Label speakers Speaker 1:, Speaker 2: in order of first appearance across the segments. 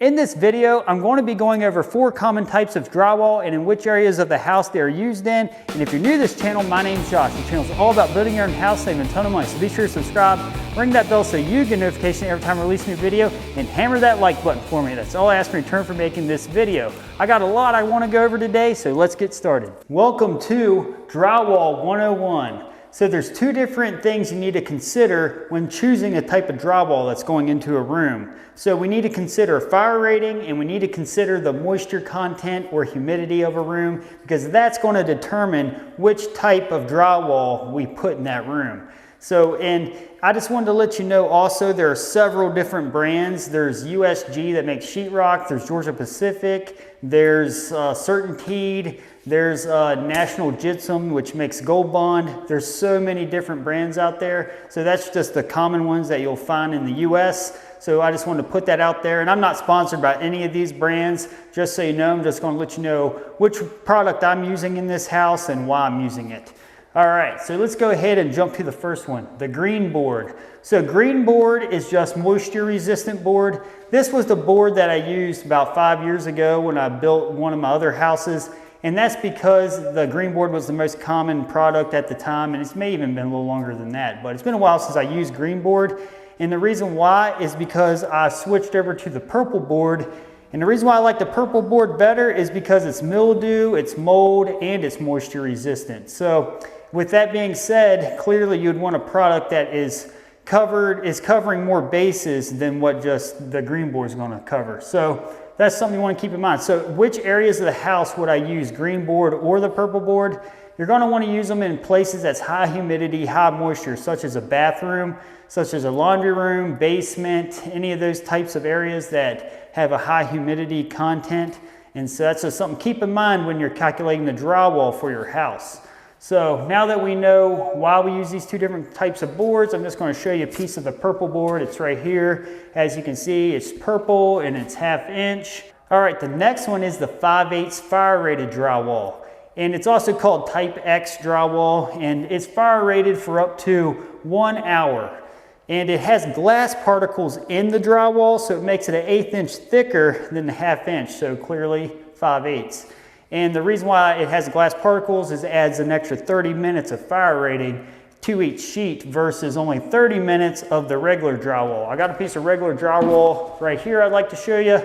Speaker 1: In this video, I'm going to be going over 4 common types of drywall and in which areas of the house they are used in. And if you're new to this channel, my name's Josh. The channel is all about building your own house, saving a ton of money. So be sure to subscribe, ring that bell so you get notification every time I release a new video, and hammer that like button for me. That's all I ask in return for making this video. I got a lot I want to go over today, so let's get started. Welcome to Drywall 101. So there's 2 different things you need to consider when choosing a type of drywall that's going into a room. So we need to consider fire rating, and we need to consider the moisture content or humidity of a room, because that's going to determine which type of drywall we put in that room. So, and I just wanted to let you know also there are several different brands. There's USG that makes sheetrock, there's Georgia Pacific, there's Certainteed, there's National Gypsum, which makes Gold Bond. There's so many different brands out there. So that's just the common ones that you'll find in the US. So I just wanted to put that out there. And I'm not sponsored by any of these brands. Just so you know, I'm just going to let you know which product I'm using in this house and why I'm using it. All right, so let's go ahead and jump to the first one, the green board. So green board is just moisture resistant board. This was the board that I used about 5 years ago when I built one of my other houses. And that's because the green board was the most common product at the time, and it's may even been a little longer than that, but it's been a while since I used green board. And the reason why is because I switched over to the purple board. And the reason why I like the purple board better is because it's mildew, it's mold, and it's moisture resistant. So with that being said, clearly you'd want a product that is covering more bases than what just the green board is going to cover. So that's something you want to keep in mind. So which areas of the house would I use, green board or the purple board? You're going to want to use them in places that's high humidity, high moisture, such as a bathroom, such as a laundry room, basement, any of those types of areas that have a high humidity content. And so that's just something to keep in mind when you're calculating the drywall for your house. So now that we know why we use these 2 different types of boards, I'm just going to show you a piece of the purple board. It's right here. As you can see, it's purple and it's 1/2 inch. All right, the next one is the 5/8 fire rated drywall. And it's also called Type X drywall, and it's fire rated for up to 1 hour. And it has glass particles in the drywall, so it makes it an 1/8 inch thicker than the 1/2 inch, so clearly 5/8. And the reason why it has glass particles is it adds an extra 30 minutes of fire rating to each sheet versus only 30 minutes of the regular drywall. I got a piece of regular drywall right here I'd like to show you.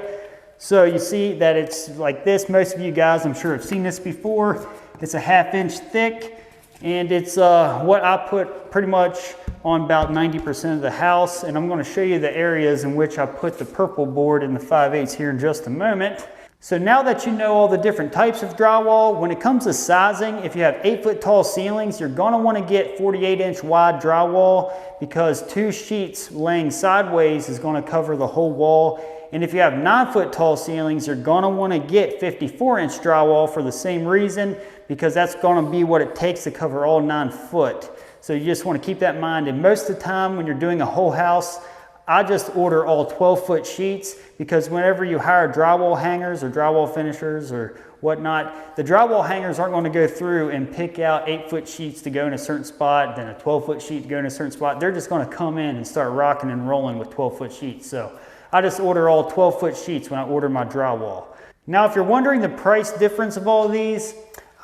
Speaker 1: So you see that it's like this. Most of you guys, I'm sure, have seen this before. It's a 1/2 inch thick, and it's what I put pretty much on about 90% of the house. And I'm going to show you the areas in which I put the purple board and the 5/8 here in just a moment. So now that you know all the different types of drywall, when it comes to sizing, if you have 8-foot tall ceilings, you're going to want to get 48-inch wide drywall, because 2 sheets laying sideways is going to cover the whole wall. And if you have 9-foot tall ceilings, you're going to want to get 54-inch drywall for the same reason, because that's going to be what it takes to cover all 9 foot. So you just want to keep that in mind. And most of the time when you're doing a whole house, I just order all 12-foot sheets, because whenever you hire drywall hangers or drywall finishers or whatnot, the drywall hangers aren't going to go through and pick out 8-foot sheets to go in a certain spot, then a 12-foot sheet to go in a certain spot. They're just going to come in and start rocking and rolling with 12-foot sheets. So I just order all 12-foot sheets when I order my drywall. Now, if you're wondering the price difference of all of these,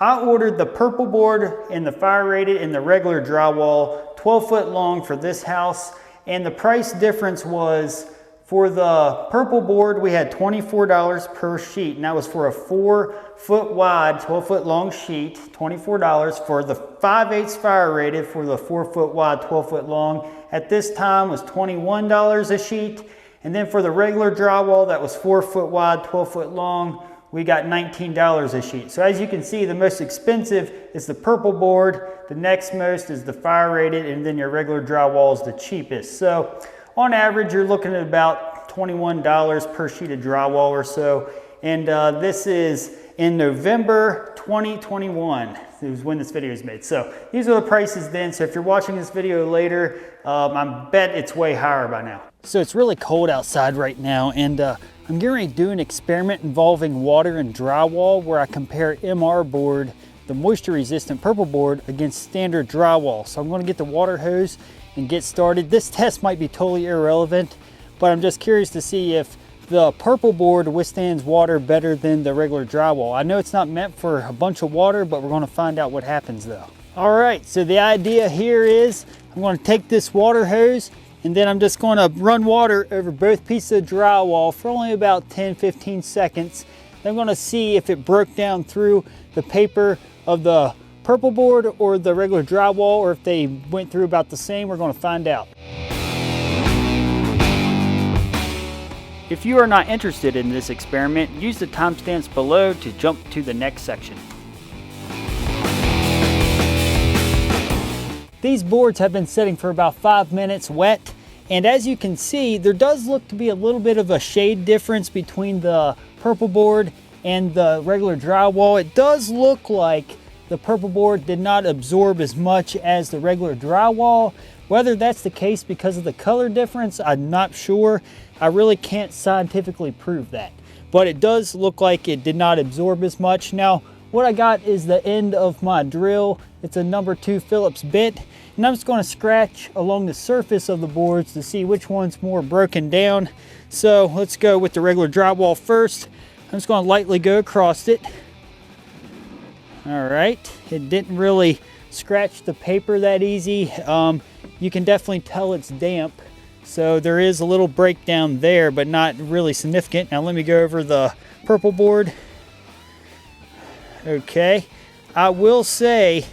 Speaker 1: I ordered the purple board and the fire rated and the regular drywall 12-foot long for this house. And the price difference was, for the purple board, we had $24 per sheet. And that was for a 4-foot wide, 12-foot long sheet, $24. For the 5/8 fire rated, for the 4-foot wide, 12-foot long, at this time was $21 a sheet. And then for the regular drywall, that was 4-foot wide, 12-foot long, we got $19 a sheet. So as you can see, the most expensive is the purple board, the next most is the fire rated, and then your regular drywall is the cheapest. So on average, you're looking at about $21 per sheet of drywall or so. And this is in November 2021 is when this video is made. So these are the prices then. So if you're watching this video later, I bet it's way higher by now. So it's really cold outside right now, and I'm getting ready to do an experiment involving water and drywall, where I compare MR board, the moisture resistant purple board, against standard drywall. So I'm going to get the water hose and get started. This test might be totally irrelevant, but I'm just curious to see if the purple board withstands water better than the regular drywall. I know it's not meant for a bunch of water, but we're going to find out what happens though. All right, so the idea here is I'm going to take this water hose and then I'm just going to run water over both pieces of drywall for only about 10-15 seconds. Then I'm going to see if it broke down through the paper of the purple board or the regular drywall, or if they went through about the same. We're going to find out. If you are not interested in this experiment, use the timestamps below to jump to the next section. These boards have been sitting for about 5 minutes wet, and as you can see, there does look to be a little bit of a shade difference between the purple board and the regular drywall. It does look like the purple board did not absorb as much as the regular drywall. Whether that's the case because of the color difference, I'm not sure. I really can't scientifically prove that, but it does look like it did not absorb as much. Now, what I got is the end of my drill. It's a number 2 Phillips bit, and I'm just going to scratch along the surface of the boards to see which one's more broken down. So let's go with the regular drywall first. I'm just going to lightly go across it. All right, it didn't really scratch the paper that easy. You can definitely tell it's damp, so there is a little breakdown there, but not really significant. Now let me go over the purple board. Okay, I will say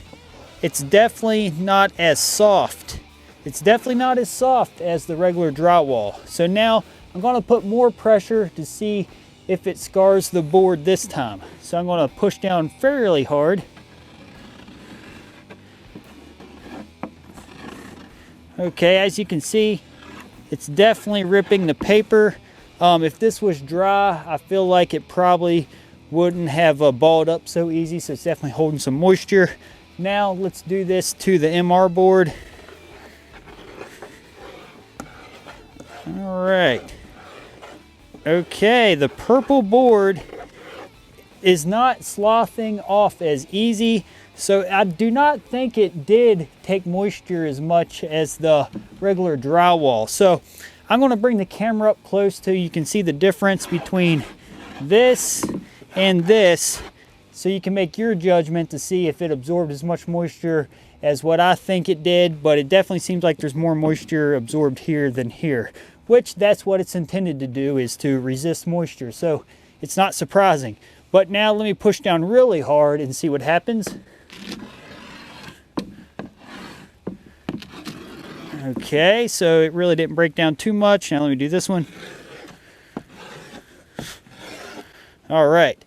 Speaker 1: it's definitely not as soft. It's definitely not as soft as the regular drywall. So now I'm going to put more pressure to see if it scars the board this time. So I'm going to push down fairly hard. Okay, as you can see, it's definitely ripping the paper. If this was dry, I feel like it probably wouldn't have balled up so easy, so it's definitely holding some moisture. Now let's do this to the MR board. All right. Okay, the purple board is not sloughing off as easy, so I do not think it did take moisture as much as the regular drywall. So I'm going to bring the camera up close so you can see the difference between this and this, so you can make your judgment to see if it absorbed as much moisture as what I think it did. But it definitely seems like there's more moisture absorbed here than here, which that's what it's intended to do, is to resist moisture. So it's not surprising. But now let me push down really hard and see what happens. Okay, so it really didn't break down too much. Now let me do this one. All right.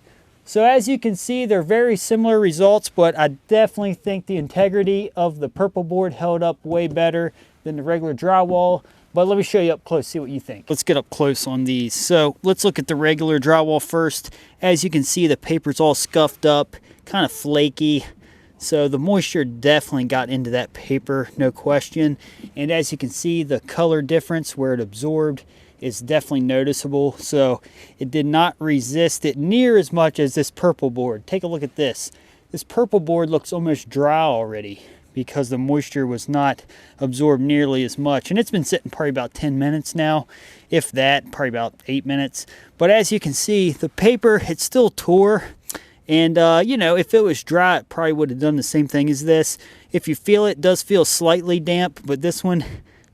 Speaker 1: So as you can see, they're very similar results, but I definitely think the integrity of the purple board held up way better than the regular drywall. But let me show you up close, see what you think. Let's get up close on these. So let's look at the regular drywall first. As you can see, the paper's all scuffed up, kind of flaky. So the moisture definitely got into that paper, no question. And as you can see, the color difference where it absorbed is definitely noticeable. So it did not resist it near as much as this purple board. Take a look at this. This purple board looks almost dry already because the moisture was not absorbed nearly as much. And it's been sitting probably about 10 minutes now, if that, probably about 8 minutes. But as you can see, the paper, it still tore. And, you know, if it was dry, it probably would have done the same thing as this. If you feel it, it does feel slightly damp, but this one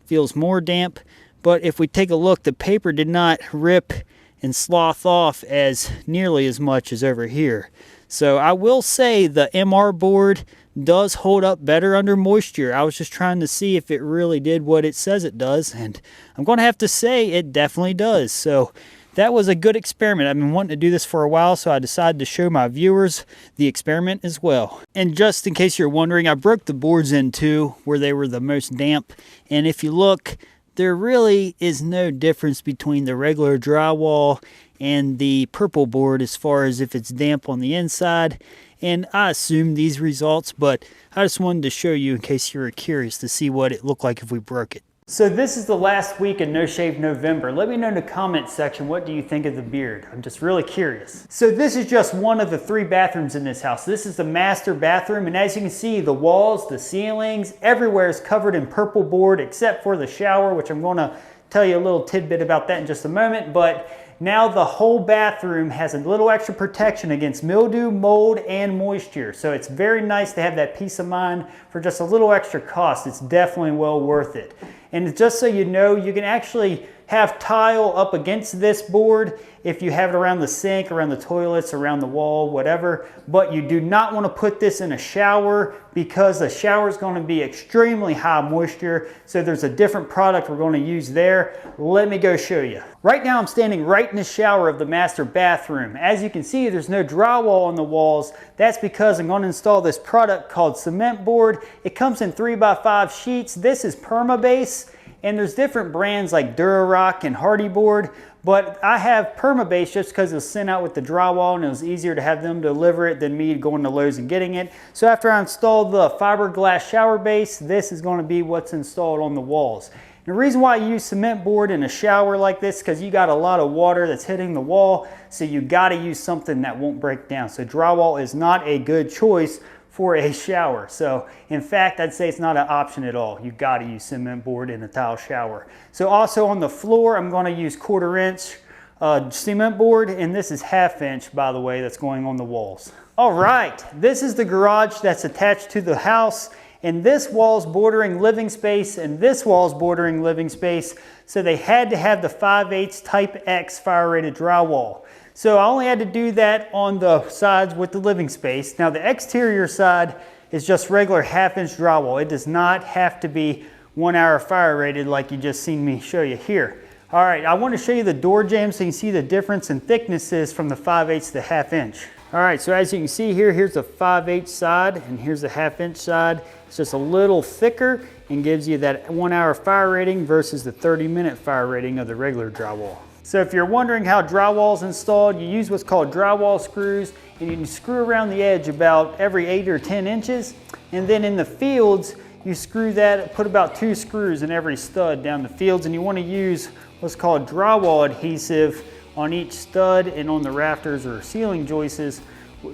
Speaker 1: feels more damp. But if we take a look, the paper did not rip and slough off as nearly as much as over here. So I will say the MR board does hold up better under moisture. I was just trying to see if it really did what it says it does, and I'm going to have to say it definitely does. So that was a good experiment. I've been wanting to do this for a while, so I decided to show my viewers the experiment as well. And just in case you're wondering, I broke the boards in two where they were the most damp. And if you look, there really is no difference between the regular drywall and the purple board as far as if it's damp on the inside. And I assume these results, but I just wanted to show you in case you were curious to see what it looked like if we broke it. So this is the last week in No Shave November. Let me know in the comment section, what do you think of the beard? I'm just really curious. So this is just one of the 3 bathrooms in this house. This is the master bathroom, and as you can see, the walls, the ceilings, everywhere is covered in purple board except for the shower, which I'm going to tell you a little tidbit about that in just a moment. But now the whole bathroom has a little extra protection against mildew, mold, and moisture. So it's very nice to have that peace of mind for just a little extra cost. It's definitely well worth it. And just so you know, you can actually have tile up against this board if you have it around the sink, around the toilets, around the wall, whatever. But you do not want to put this in a shower because the shower is going to be extremely high moisture. So there's a different product we're going to use there. Let me go show you. Right now I'm standing right in the shower of the master bathroom. As you can see, there's no drywall on the walls. That's because I'm going to install this product called cement board. It comes in 3x5 sheets. This is PermaBase. And there's different brands like Durarock and Hardy Board, but I have PermaBase just because it was sent out with the drywall and it was easier to have them deliver it than me going to Lowe's and getting it. So after I installed the fiberglass shower base, this is going to be what's installed on the walls. And the reason why I use cement board in a shower like this is because you got a lot of water that's hitting the wall, so you got to use something that won't break down. So drywall is not a good choice for a shower. So in fact, I'd say it's not an option at all. You've got to use cement board in a tile shower. So also on the floor, I'm going to use 1/4 inch cement board, and this is 1/2 inch, by the way, that's going on the walls. All right, this is the garage that's attached to the house, and this wall's bordering living space, and this wall's bordering living space, so they had to have the 5/8 type X fire rated drywall. So I only had to do that on the sides with the living space. Now the exterior side is just regular 1/2 inch drywall. It does not have to be 1 hour fire rated like you just seen me show you here. All right, I want to show you the door jamb so you can see the difference in thicknesses from the 5/8 to 1/2 inch. All right, so as you can see here, here's the 5/8 side and here's the 1/2 inch side. It's just a little thicker and gives you that 1 hour fire rating versus the 30-minute fire rating of the regular drywall. So if you're wondering how drywall is installed, you use what's called drywall screws, and you can screw around the edge about every 8 or 10 inches. And then in the fields, you screw that, put about 2 screws in every stud down the fields, and you want to use what's called drywall adhesive on each stud and on the rafters or ceiling joists.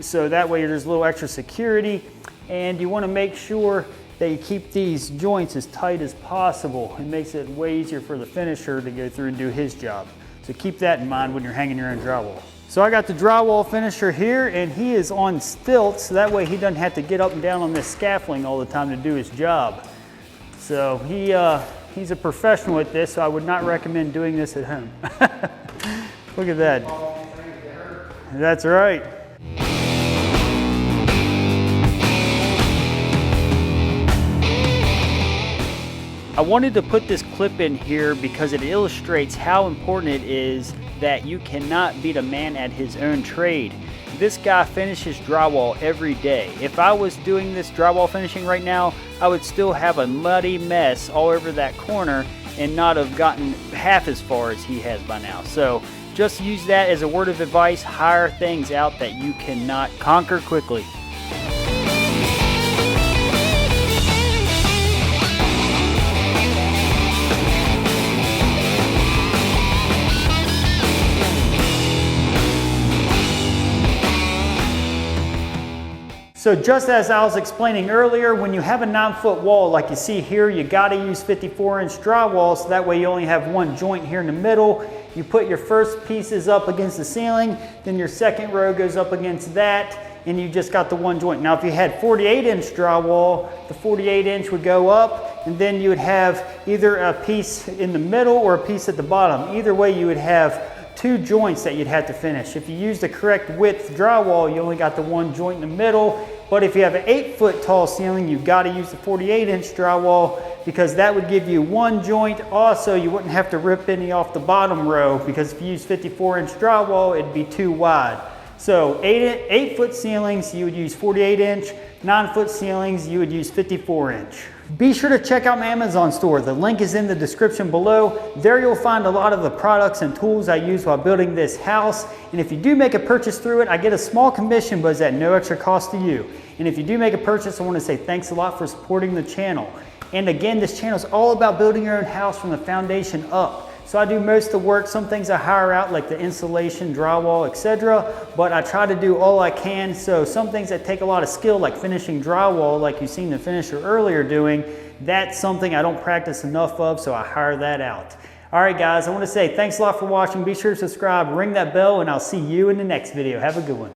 Speaker 1: So that way there's a little extra security, and you want to make sure that you keep these joints as tight as possible. It makes it way easier for the finisher to go through and do his job. So keep that in mind when you're hanging your own drywall. So I got the drywall finisher here, and he is on stilts, so that way he doesn't have to get up and down on this scaffolding all the time to do his job. So he's a professional at this, so I would not recommend doing this at home. Look at that. That's right. I wanted to put this clip in here because it illustrates how important it is that you cannot beat a man at his own trade. This guy finishes drywall every day. If I was doing this drywall finishing right now, I would still have a muddy mess all over that corner and not have gotten half as far as he has by now. So just use that as a word of advice. Hire things out that you cannot conquer quickly. So just as I was explaining earlier, when you have a 9-foot wall like you see here, you gotta use 54-inch drywall, so that way you only have one joint here in the middle. You put your first pieces up against the ceiling, then your second row goes up against that, and you just got the one joint. Now if you had 48-inch drywall, the 48-inch would go up, and then you would have either a piece in the middle or a piece at the bottom. Either way, you would have 2 joints that you'd have to finish. If you use the correct width drywall, you only got the one joint in the middle. But if you have an 8-foot tall ceiling, you've got to use the 48-inch drywall because that would give you one joint. Also, you wouldn't have to rip any off the bottom row because if you use 54-inch drywall, it'd be too wide. So 8-foot ceilings, you would use 48-inch. 9-foot ceilings, you would use 54-inch. Be sure to check out my Amazon store. The link is in the description below. There you'll find a lot of the products and tools I use while building this house. And if you do make a purchase through it, I get a small commission, but it's at no extra cost to you. And if you do make a purchase, I want to say thanks a lot for supporting the channel. And again, this channel is all about building your own house from the foundation up. So I do most of the work. Some things I hire out like the insulation, drywall, etc. But I try to do all I can. So some things that take a lot of skill like finishing drywall, like you've seen the finisher earlier doing, that's something I don't practice enough of, so I hire that out. All right, guys, I want to say thanks a lot for watching. Be sure to subscribe, ring that bell, and I'll see you in the next video. Have a good one.